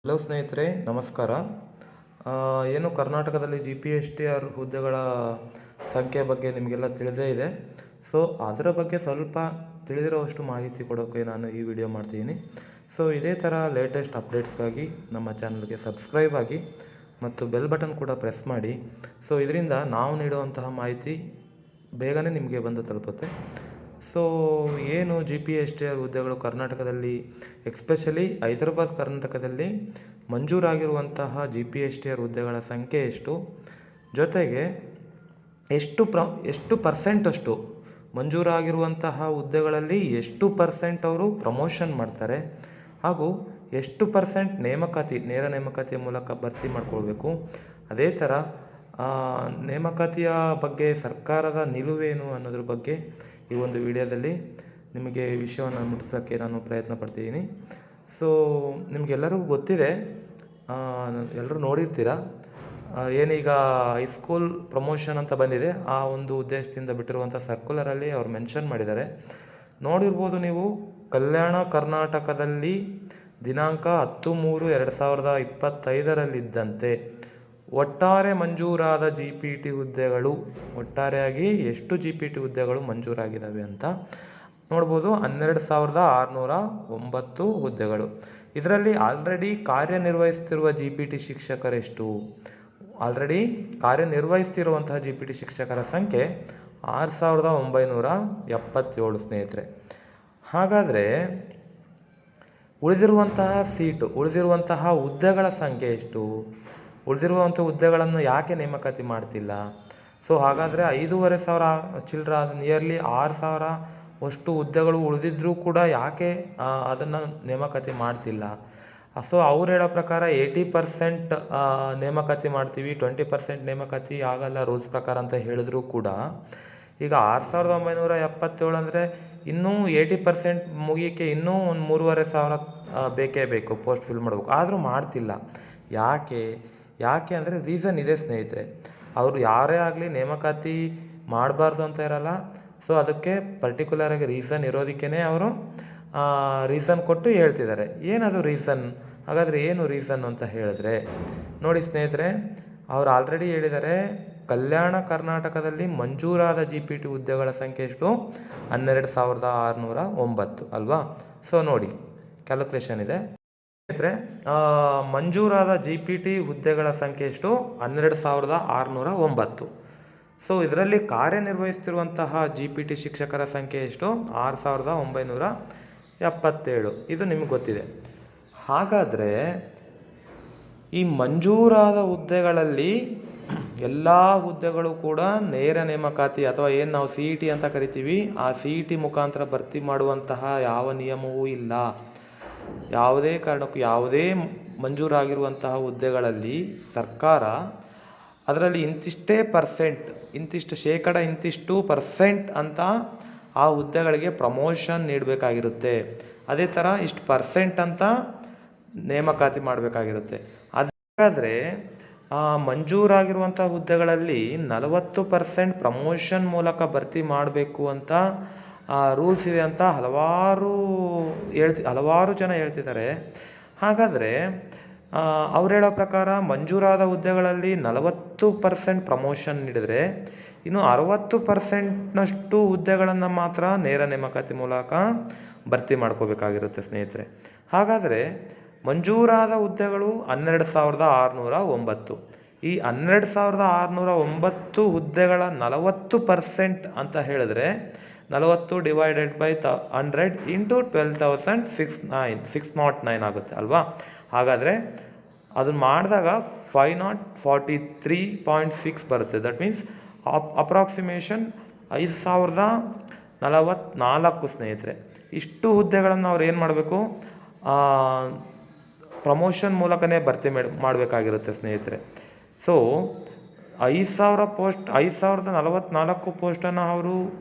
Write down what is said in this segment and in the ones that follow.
Hello ಸ್ನೇಹಿತರೆ, ನಮಸ್ಕಾರ. ಏನು ಕರ್ನಾಟಕದಲ್ಲಿ GPSTR ಹುದ್ದೆಗಳ ಸಂಖ್ಯೆ ಬಗ್ಗೆ ನಿಮಗೆಲ್ಲ ತಿಳಿದೇ ಇದೆ. ಸೊ ಅದರ ಬಗ್ಗೆ ಸ್ವಲ್ಪ ತಿಳಿದಿರೋವಷ್ಟು ಮಾಹಿತಿ ಕೊಡೋಕ್ಕೆ ನಾನು ಈ ವಿಡಿಯೋ ಮಾಡ್ತೀನಿ. ಸೊ ಇದೇ ಥರ ಲೇಟೆಸ್ಟ್ ಅಪ್ಡೇಟ್ಸ್ಗಾಗಿ ನಮ್ಮ ಚಾನಲ್ಗೆ ಸಬ್ಸ್ಕ್ರೈಬ್ ಆಗಿ ಮತ್ತು ಬೆಲ್ ಬಟನ್ ಕೂಡ ಪ್ರೆಸ್ ಮಾಡಿ. ಸೊ ಇದರಿಂದ ನಾವು ನೀಡುವಂತಹ ಮಾಹಿತಿ ಬೇಗನೆ ನಿಮಗೆ ಬಂದು ತಲುಪುತ್ತೆ. ಸೊ ಏನು GPSTR ಹುದ್ದೆಗಳು ಕರ್ನಾಟಕದಲ್ಲಿ, ಎಕ್ಸ್ಪೆಷಲಿ ಹೈದರಾಬಾದ್ ಕರ್ನಾಟಕದಲ್ಲಿ ಮಂಜೂರಾಗಿರುವಂತಹ GPSTR ಹುದ್ದೆಗಳ ಸಂಖ್ಯೆ ಎಷ್ಟು, ಜೊತೆಗೆ ಎಷ್ಟು ಪರ್ಸೆಂಟಷ್ಟು ಮಂಜೂರಾಗಿರುವಂತಹ ಹುದ್ದೆಗಳಲ್ಲಿ ಎಷ್ಟು ಪರ್ಸೆಂಟ್ ಅವರು ಪ್ರಮೋಷನ್ ಮಾಡ್ತಾರೆ, ಹಾಗೂ ಎಷ್ಟು ಪರ್ಸೆಂಟ್ ನೇರ ನೇಮಕಾತಿಯ ಮೂಲಕ ಭರ್ತಿ ಮಾಡ್ಕೊಳ್ಬೇಕು, ಅದೇ ಥರ ನೇಮಕಾತಿಯ ಬಗ್ಗೆ ಸರ್ಕಾರದ ನಿಲುವೇನು ಅನ್ನೋದ್ರ ಬಗ್ಗೆ ಈ ಒಂದು ವಿಡಿಯೋದಲ್ಲಿ ನಿಮಗೆ ವಿಷಯವನ್ನು ಮುಟ್ಟಿಸೋಕ್ಕೆ ನಾನು ಪ್ರಯತ್ನ ಪಡ್ತಿದ್ದೀನಿ. ಸೊ ನಿಮಗೆಲ್ಲರಿಗೂ ಗೊತ್ತಿದೆ, ಎಲ್ಲರೂ ನೋಡಿರ್ತೀರ, ಏನೀಗ ಹೈಸ್ಕೂಲ್ ಪ್ರಮೋಷನ್ ಅಂತ ಬಂದಿದೆ, ಆ ಒಂದು ಉದ್ದೇಶದಿಂದ ಬಿಟ್ಟಿರುವಂಥ ಸರ್ಕ್ಯುಲರಲ್ಲಿ ಅವ್ರು ಮೆನ್ಷನ್ ಮಾಡಿದ್ದಾರೆ. ನೋಡಿರ್ಬೋದು ನೀವು, ಕಲ್ಯಾಣ ಕರ್ನಾಟಕದಲ್ಲಿ ದಿನಾಂಕ 10/3/2025 ಒಟ್ಟಾರೆ ಮಂಜೂರಾದ GPT ಹುದ್ದೆಗಳು, ಒಟ್ಟಾರೆಯಾಗಿ ಎಷ್ಟು GPT ಹುದ್ದೆಗಳು ಮಂಜೂರಾಗಿದ್ದಾವೆ ಅಂತ ನೋಡ್ಬೋದು. 12,609 ಹುದ್ದೆಗಳು. ಇದರಲ್ಲಿ ಆಲ್ರೆಡಿ ಕಾರ್ಯನಿರ್ವಹಿಸ್ತಿರುವ GPT ಶಿಕ್ಷಕರೆಷ್ಟು? ಆಲ್ರೆಡಿ ಕಾರ್ಯನಿರ್ವಹಿಸ್ತಿರುವಂತಹ GPT ಶಿಕ್ಷಕರ ಸಂಖ್ಯೆ 6,977 ಸ್ನೇಹಿತರೆ. ಹಾಗಾದರೆ ಉಳಿದಿರುವಂತಹ ಹುದ್ದೆಗಳ ಸಂಖ್ಯೆ ಎಷ್ಟು? ಉಳಿದಿರುವಂಥ ಹುದ್ದೆಗಳನ್ನು ಯಾಕೆ ನೇಮಕಾತಿ ಮಾಡ್ತಿಲ್ಲ? ಸೊ ಹಾಗಾದರೆ 5,500 ಚಿಲ್ಲರ, ನಿಯರ್ಲಿ 6,000 ಅಷ್ಟು ಹುದ್ದೆಗಳು ಉಳಿದಿದ್ರೂ ಕೂಡ ಯಾಕೆ ಅದನ್ನು ನೇಮಕಾತಿ ಮಾಡ್ತಿಲ್ಲ? ಸೊ ಅವ್ರು ಹೇಳೋ ಪ್ರಕಾರ 80% ನೇಮಕಾತಿ ಮಾಡ್ತೀವಿ, 20% ನೇಮಕಾತಿ ಆಗಲ್ಲ ರೂಲ್ಸ್ ಪ್ರಕಾರ ಅಂತ ಹೇಳಿದ್ರು ಕೂಡ, ಈಗ 6,977 ಅಂದರೆ ಇನ್ನೂ 80% ಮುಗಿಯೋಕ್ಕೆ ಇನ್ನೂ ಒಂದು 3,500 ಬೇಕೇ ಬೇಕು ಪೋಸ್ಟ್ ಫಿಲ್ ಮಾಡಬೇಕು, ಆದರೂ ಮಾಡ್ತಿಲ್ಲ. ಯಾಕೆ ಅಂದರೆ ರೀಸನ್ ಇದೆ ಸ್ನೇಹಿತರೆ. ಅವರು ಯಾರೇ ಆಗಲಿ ನೇಮಕಾತಿ ಮಾಡಬಾರ್ದು ಅಂತ ಇರಲ್ಲ. ಸೊ ಅದಕ್ಕೆ ಪರ್ಟಿಕ್ಯುಲರಾಗಿ ರೀಸನ್ ಇರೋದಕ್ಕೇ ಅವರು ರೀಸನ್ ಕೊಟ್ಟು ಹೇಳ್ತಿದ್ದಾರೆ. ಏನದು ರೀಸನ್? ಹಾಗಾದರೆ ಏನು ರೀಸನ್ ಅಂತ ಹೇಳಿದ್ರೆ ನೋಡಿ ಸ್ನೇಹಿತರೆ, ಅವರು ಆಲ್ರೆಡಿ ಹೇಳಿದ್ದಾರೆ, ಕಲ್ಯಾಣ ಕರ್ನಾಟಕದಲ್ಲಿ ಮಂಜೂರಾದ GPT ಹುದ್ದೆಗಳ ಸಂಖ್ಯೆ ಎಷ್ಟು? 12,609 ಅಲ್ವಾ? ಸೊ ನೋಡಿ, ಕ್ಯಾಲ್ಕುಲೇಷನ್ ಇದೆ ಸ್ನೇಹಿತರೆ. ಮಂಜೂರಾದ GPT ಹುದ್ದೆಗಳ ಸಂಖ್ಯೆ ಎಷ್ಟು? 12,609. ಸೊ ಇದರಲ್ಲಿ ಕಾರ್ಯನಿರ್ವಹಿಸ್ತಿರುವಂತಹ GPT ಶಿಕ್ಷಕರ ಸಂಖ್ಯೆ ಎಷ್ಟು? 6,977. ಇದು ನಿಮ್ಗೆ ಗೊತ್ತಿದೆ. ಹಾಗಾದರೆ ಈ ಮಂಜೂರಾದ ಹುದ್ದೆಗಳಲ್ಲಿ ಎಲ್ಲ ಹುದ್ದೆಗಳು ಕೂಡ ನೇರ ನೇಮಕಾತಿ ಅಥವಾ ಏನು ನಾವು CET ಅಂತ ಕರಿತೀವಿ, ಆ CET ಮುಖಾಂತರ ಭರ್ತಿ ಮಾಡುವಂತಹ ಯಾವ ನಿಯಮವೂ ಇಲ್ಲ. ಯಾವುದೇ ಕಾರಣಕ್ಕೂ ಯಾವುದೇ ಮಂಜೂರಾಗಿರುವಂತಹ ಹುದ್ದೆಗಳಲ್ಲಿ ಸರ್ಕಾರ ಅದರಲ್ಲಿ ಇಂತಿಷ್ಟು ಪರ್ಸೆಂಟ್ ಅಂತ ಆ ಹುದ್ದೆಗಳಿಗೆ ಪ್ರಮೋಷನ್ ನೀಡಬೇಕಾಗಿರುತ್ತೆ. ಅದೇ ಥರ ಇಷ್ಟು ಪರ್ಸೆಂಟ್ ಅಂತ ನೇಮಕಾತಿ ಮಾಡಬೇಕಾಗಿರುತ್ತೆ. ಅದಾದರೆ ಮಂಜೂರಾಗಿರುವಂಥ ಹುದ್ದೆಗಳಲ್ಲಿ 40% ಪ್ರಮೋಷನ್ ಮೂಲಕ ಭರ್ತಿ ಮಾಡಬೇಕು ಅಂತ ರೂಲ್ಸ್ ಇದೆ ಅಂತ ಹಲವಾರು ಜನ ಹೇಳ್ತಿದ್ದಾರೆ. ಹಾಗಾದರೆ ಅವ್ರು ಹೇಳೋ ಪ್ರಕಾರ ಮಂಜೂರಾದ ಹುದ್ದೆಗಳಲ್ಲಿ 40% ಪ್ರಮೋಷನ್ ನೀಡಿದರೆ ಇನ್ನು 60%ನಷ್ಟು ಹುದ್ದೆಗಳನ್ನು ಮಾತ್ರ ನೇರ ನೇಮಕಾತಿ ಮೂಲಕ ಭರ್ತಿ ಮಾಡ್ಕೋಬೇಕಾಗಿರುತ್ತೆ ಸ್ನೇಹಿತರೆ. ಹಾಗಾದರೆ ಮಂಜೂರಾದ ಹುದ್ದೆಗಳು 12,609. ಈ 12,609 ಹುದ್ದೆಗಳ 40% ಅಂತ ಹೇಳಿದ್ರೆ 40 ಡಿವೈಡೆಡ್ ಬೈ 100 ಇಂಟು 12,609 ಆಗುತ್ತೆ ಅಲ್ವಾ? ಹಾಗಾದರೆ ಅದನ್ನು ಮಾಡಿದಾಗ 543.6 ಬರುತ್ತೆ. ದಟ್ ಮೀನ್ಸ್ ಅಪ್ರಾಕ್ಸಿಮೇಷನ್ 5,044 ಸ್ನೇಹಿತರೆ. ಇಷ್ಟು ಹುದ್ದೆಗಳನ್ನು ಅವ್ರು ಏನು ಮಾಡಬೇಕು? ಪ್ರಮೋಷನ್ ಮೂಲಕನೇ ಭರ್ತಿ ಮಾಡಬೇಕಾಗಿರುತ್ತೆ ಸ್ನೇಹಿತರೆ. ಸೊ 5,044 ಪೋಸ್ಟನ್ನು ಅವರು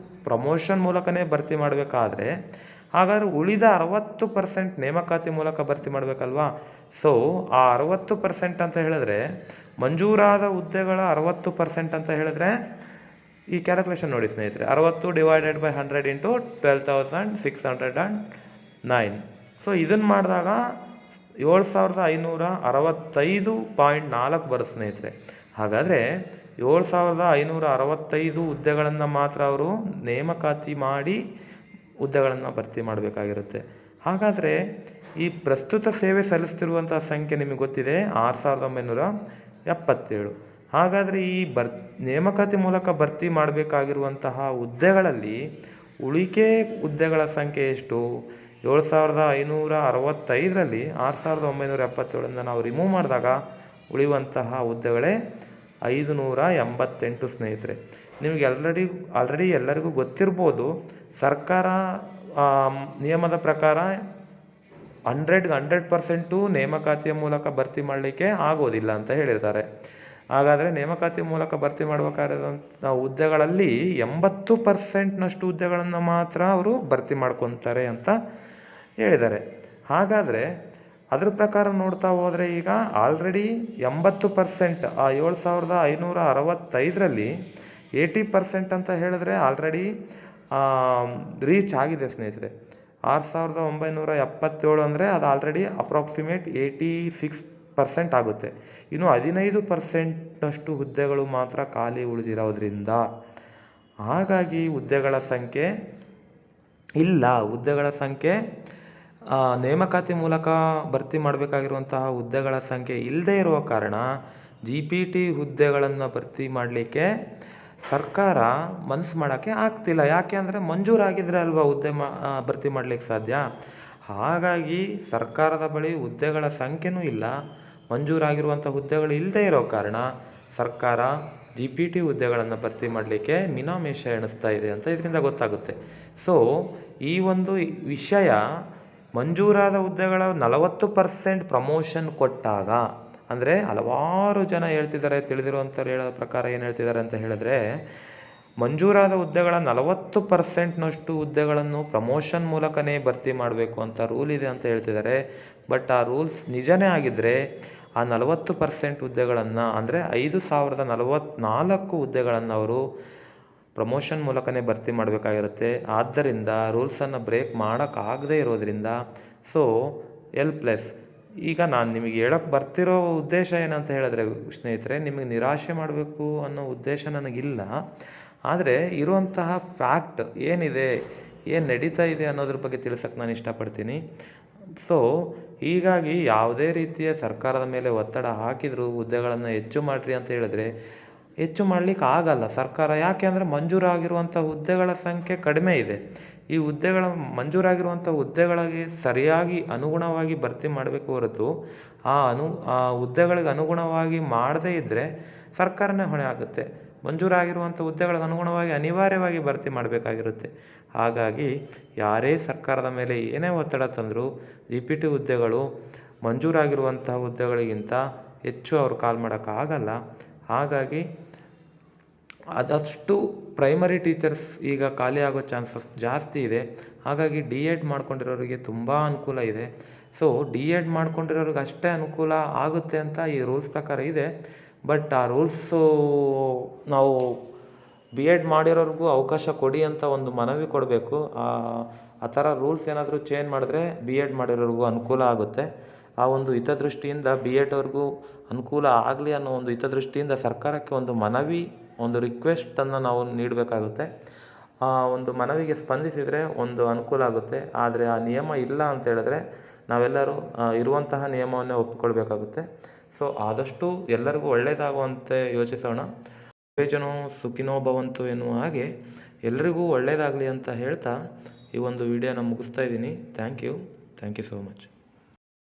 ಪ್ರಮೋಷನ್ ಮೂಲಕನೇ ಭರ್ತಿ ಮಾಡಬೇಕಾದ್ರೆ, ಹಾಗಾದರೆ ಉಳಿದ 60% ನೇಮಕಾತಿ ಮೂಲಕ ಭರ್ತಿ ಮಾಡಬೇಕಲ್ವಾ? ಸೊ ಆ 60% ಅಂತ ಹೇಳಿದ್ರೆ, ಮಂಜೂರಾದ ಹುದ್ದೆಗಳ 60% ಅಂತ ಹೇಳಿದ್ರೆ, ಈ ಕ್ಯಾಲ್ಕುಲೇಷನ್ ನೋಡಿ ಸ್ನೇಹಿತರೆ, 60 ಡಿವೈಡೆಡ್ ಬೈ 100 ಇಂಟು 12,609. ಸೊ ಇದನ್ನು ಮಾಡಿದಾಗ 7,565.4 ಬರುತ್ತೆ ಸ್ನೇಹಿತರೆ. ಹಾಗಾದರೆ 7,565 ಹುದ್ದೆಗಳನ್ನು ಮಾತ್ರ ಅವರು ನೇಮಕಾತಿ ಮಾಡಿ ಹುದ್ದೆಗಳನ್ನು ಭರ್ತಿ ಮಾಡಬೇಕಾಗಿರುತ್ತೆ. ಹಾಗಾದರೆ ಈ ಪ್ರಸ್ತುತ ಸೇವೆ ಸಲ್ಲಿಸ್ತಿರುವಂಥ ಸಂಖ್ಯೆ ನಿಮಗೆ ಗೊತ್ತಿದೆ 6,977. ಹಾಗಾದರೆ ಈ ನೇಮಕಾತಿ ಮೂಲಕ ಭರ್ತಿ ಮಾಡಬೇಕಾಗಿರುವಂತಹ ಹುದ್ದೆಗಳಲ್ಲಿ ಉಳಿಕೆ ಹುದ್ದೆಗಳ ಸಂಖ್ಯೆ ಎಷ್ಟು? 7,565ರಲ್ಲಿ 6,977 ನಾವು ರಿಮೂವ್ ಮಾಡಿದಾಗ ಉಳಿಯುವಂತಹ ಹುದ್ದೆಗಳೇ 588 ಸ್ನೇಹಿತರೆ. ನಿಮಗೆ ಆಲ್ರೆಡಿ ಎಲ್ಲರಿಗೂ ಗೊತ್ತಿರ್ಬೋದು, ಸರ್ಕಾರ ನಿಯಮದ ಪ್ರಕಾರ 100% ನೇಮಕಾತಿಯ ಮೂಲಕ ಭರ್ತಿ ಮಾಡಲಿಕ್ಕೆ ಆಗೋದಿಲ್ಲ ಅಂತ ಹೇಳಿರ್ತಾರೆ. ಹಾಗಾದರೆ ನೇಮಕಾತಿ ಮೂಲಕ ಭರ್ತಿ ಮಾಡಬೇಕಾದಂಥ ಹುದ್ದೆಗಳಲ್ಲಿ 80%ನಷ್ಟು ಹುದ್ದೆಗಳನ್ನು ಮಾತ್ರ ಅವರು ಭರ್ತಿ ಮಾಡ್ಕೊತಾರೆ ಅಂತ ಹೇಳಿದ್ದಾರೆ. ಹಾಗಾದರೆ ಅದ್ರ ಪ್ರಕಾರ ನೋಡ್ತಾ ಹೋದರೆ ಈಗ ಆಲ್ರೆಡಿ 80%, ಆ 7,565ರಲ್ಲಿ 80% ಅಂತ ಹೇಳಿದ್ರೆ ಆಲ್ರೆಡಿ ರೀಚ್ ಆಗಿದೆ ಸ್ನೇಹಿತರೆ. 6,977 ಅಂದರೆ ಅದು ಆಲ್ರೆಡಿ ಅಪ್ರಾಕ್ಸಿಮೇಟ್ 86% ಆಗುತ್ತೆ. ಇನ್ನು 15%ನಷ್ಟು ಹುದ್ದೆಗಳು ಮಾತ್ರ ಖಾಲಿ ಉಳಿದಿರೋದ್ರಿಂದ ಹಾಗಾಗಿ ಹುದ್ದೆಗಳ ಸಂಖ್ಯೆ ನೇಮಕಾತಿ ಮೂಲಕ ಭರ್ತಿ ಮಾಡಬೇಕಾಗಿರುವಂತಹ ಹುದ್ದೆಗಳ ಸಂಖ್ಯೆ ಇಲ್ಲದೇ ಇರುವ ಕಾರಣ GPT ಹುದ್ದೆಗಳನ್ನು ಭರ್ತಿ ಮಾಡಲಿಕ್ಕೆ ಸರ್ಕಾರ ಮನಸ್ಸು ಮಾಡೋಕ್ಕೆ ಆಗ್ತಿಲ್ಲ. ಯಾಕೆ ಅಂದರೆ ಮಂಜೂರಾಗಿದ್ದರೆ ಅಲ್ವಾ ಹುದ್ದೆ ಭರ್ತಿ ಮಾಡಲಿಕ್ಕೆ ಸಾಧ್ಯ. ಹಾಗಾಗಿ ಸರ್ಕಾರದ ಬಳಿ ಹುದ್ದೆಗಳ ಸಂಖ್ಯೆನೂ ಇಲ್ಲ, ಮಂಜೂರಾಗಿರುವಂಥ ಹುದ್ದೆಗಳು ಇಲ್ಲದೇ ಇರೋ ಕಾರಣ ಸರ್ಕಾರ GPT ಹುದ್ದೆಗಳನ್ನು ಭರ್ತಿ ಮಾಡಲಿಕ್ಕೆ ಮೀನಾಮೇಷ ಎಣಿಸ್ತಾ ಇದೆ ಅಂತ ಇದರಿಂದ ಗೊತ್ತಾಗುತ್ತೆ. ಸೊ ಈ ಒಂದು ವಿಷಯ ಮಂಜೂರಾದ ಹುದ್ದೆಗಳ 40% ಪ್ರಮೋಷನ್ ಕೊಟ್ಟಾಗ, ಅಂದರೆ ಹಲವಾರು ಜನ ಹೇಳ್ತಿದ್ದಾರೆ, ತಿಳಿದಿರುವಂಥವ್ರು ಹೇಳೋ ಪ್ರಕಾರ ಏನು ಹೇಳ್ತಿದ್ದಾರೆ ಅಂತ ಹೇಳಿದ್ರೆ, ಮಂಜೂರಾದ ಹುದ್ದೆಗಳ 40%ನಷ್ಟು ಹುದ್ದೆಗಳನ್ನು ಪ್ರಮೋಷನ್ ಮೂಲಕನೇ ಭರ್ತಿ ಮಾಡಬೇಕು ಅಂತ ರೂಲ್ ಇದೆ ಅಂತ ಹೇಳ್ತಿದ್ದಾರೆ. ಬಟ್ ಆ ರೂಲ್ಸ್ ನಿಜನೇ ಆಗಿದ್ದರೆ ಆ 40% ಹುದ್ದೆಗಳನ್ನು, ಅಂದರೆ 5,044 ಹುದ್ದೆಗಳನ್ನು ಅವರು ಪ್ರಮೋಷನ್ ಮೂಲಕನೇ ಭರ್ತಿ ಮಾಡಬೇಕಾಗಿರುತ್ತೆ. ಆದ್ದರಿಂದ ರೂಲ್ಸನ್ನು ಬ್ರೇಕ್ ಮಾಡೋಕ್ಕಾಗದೇ ಇರೋದ್ರಿಂದ ಸೊ L+. ಈಗ ನಾನು ನಿಮಗೆ ಹೇಳೋಕ್ಕೆ ಬರ್ತಿರೋ ಉದ್ದೇಶ ಏನಂತ ಹೇಳಿದ್ರೆ ಸ್ನೇಹಿತರೆ, ನಿಮಗೆ ನಿರಾಶೆ ಮಾಡಬೇಕು ಅನ್ನೋ ಉದ್ದೇಶ ನನಗಿಲ್ಲ. ಆದರೆ ಇರುವಂತಹ ಫ್ಯಾಕ್ಟ್ ಏನಿದೆ, ಏನು ನಡೀತಾ ಇದೆ ಅನ್ನೋದ್ರ ಬಗ್ಗೆ ತಿಳಿಸೋಕ್ಕೆ ನಾನು ಇಷ್ಟಪಡ್ತೀನಿ. ಸೊ ಹೀಗಾಗಿ ಯಾವುದೇ ರೀತಿಯ ಸರ್ಕಾರದ ಮೇಲೆ ಒತ್ತಡ ಹಾಕಿದರೂ ಹುದ್ದೆಗಳನ್ನು ಹೆಚ್ಚು ಮಾಡಿರಿ ಅಂತ ಹೇಳಿದ್ರೆ ಹೆಚ್ಚು ಮಾಡಲಿಕ್ಕೆ ಆಗಲ್ಲ ಸರ್ಕಾರ. ಯಾಕೆ ಅಂದರೆ ಮಂಜೂರಾಗಿರುವಂಥ ಹುದ್ದೆಗಳ ಸಂಖ್ಯೆ ಕಡಿಮೆ ಇದೆ. ಈ ಮಂಜೂರಾಗಿರುವಂಥ ಹುದ್ದೆಗಳಿಗೆ ಸರಿಯಾಗಿ ಅನುಗುಣವಾಗಿ ಭರ್ತಿ ಮಾಡಬೇಕು ಹೊರತು ಆ ಹುದ್ದೆಗಳಿಗೆ ಅನುಗುಣವಾಗಿ ಮಾಡದೇ ಇದ್ದರೆ ಸರ್ಕಾರನೇ ಹೊಣೆ ಆಗುತ್ತೆ. ಮಂಜೂರಾಗಿರುವಂಥ ಹುದ್ದೆಗಳಿಗೆ ಅನುಗುಣವಾಗಿ ಅನಿವಾರ್ಯವಾಗಿ ಭರ್ತಿ ಮಾಡಬೇಕಾಗಿರುತ್ತೆ. ಹಾಗಾಗಿ ಯಾರೇ ಸರ್ಕಾರದ ಮೇಲೆ ಏನೇ ಒತ್ತಡ ತಂದರೂ GPT ಹುದ್ದೆಗಳು ಮಂಜೂರಾಗಿರುವಂತಹ ಹುದ್ದೆಗಳಿಗಿಂತ ಹೆಚ್ಚು ಅವರು ಕಾಲ್ ಮಾಡೋಕ್ಕಾಗಲ್ಲ. ಹಾಗಾಗಿ ಆದಷ್ಟು ಪ್ರೈಮರಿ ಟೀಚರ್ಸ್ ಈಗ ಖಾಲಿ ಆಗೋ ಚಾನ್ಸಸ್ ಜಾಸ್ತಿ ಇದೆ. ಹಾಗಾಗಿ DED ಮಾಡ್ಕೊಂಡಿರೋರಿಗೆ ತುಂಬ ಅನುಕೂಲ ಇದೆ. ಸೊ DED ಮಾಡ್ಕೊಂಡಿರೋರಿಗೆ ಅಷ್ಟೇ ಅನುಕೂಲ ಆಗುತ್ತೆ ಅಂತ ಈ ರೂಲ್ಸ್ ಪ್ರಕಾರ ಇದೆ. ಬಟ್ ಆ ರೂಲ್ಸು ನಾವು BEd ಮಾಡಿರೋರಿಗೂ ಅವಕಾಶ ಕೊಡಿ ಅಂತ ಒಂದು ಮನವಿ ಕೊಡಬೇಕು. ಆ ಥರ ರೂಲ್ಸ್ ಏನಾದರೂ ಚೇಂಜ್ ಮಾಡಿದ್ರೆ BEd ಮಾಡಿರೋರಿಗೂ ಅನುಕೂಲ ಆಗುತ್ತೆ. ಆ ಒಂದು ಹಿತದೃಷ್ಟಿಯಿಂದ BEd ಅವ್ರಿಗೂ ಅನುಕೂಲ ಆಗಲಿ ಅನ್ನೋ ಒಂದು ಹಿತದೃಷ್ಟಿಯಿಂದ ಸರ್ಕಾರಕ್ಕೆ ಒಂದು ಮನವಿ, ಒಂದು ರಿಕ್ವೆಸ್ಟನ್ನು ನಾವು ನೀಡಬೇಕಾಗುತ್ತೆ. ಆ ಒಂದು ಮನವಿಗೆ ಸ್ಪಂದಿಸಿದರೆ ಒಂದು ಅನುಕೂಲ ಆಗುತ್ತೆ. ಆದರೆ ಆ ನಿಯಮ ಇಲ್ಲ ಅಂತ ಹೇಳಿದ್ರೆ ನಾವೆಲ್ಲರೂ ಇರುವಂತಹ ನಿಯಮವನ್ನೇ ಒಪ್ಪಿಕೊಳ್ಬೇಕಾಗುತ್ತೆ. ಸೊ ಆದಷ್ಟು ಎಲ್ಲರಿಗೂ ಒಳ್ಳೆಯದಾಗುವಂತೆ ಯೋಚಿಸೋಣ. ಸರ್ವೇಜನೋ ಸುಖಿನೋ ಭವಂತು ಎನ್ನುವ ಹಾಗೆ ಎಲ್ರಿಗೂ ಒಳ್ಳೆಯದಾಗಲಿ ಅಂತ ಹೇಳ್ತಾ ಈ ಒಂದು ವಿಡಿಯೋನ ಮುಗಿಸ್ತಾ ಇದ್ದೀನಿ. Thank you so much.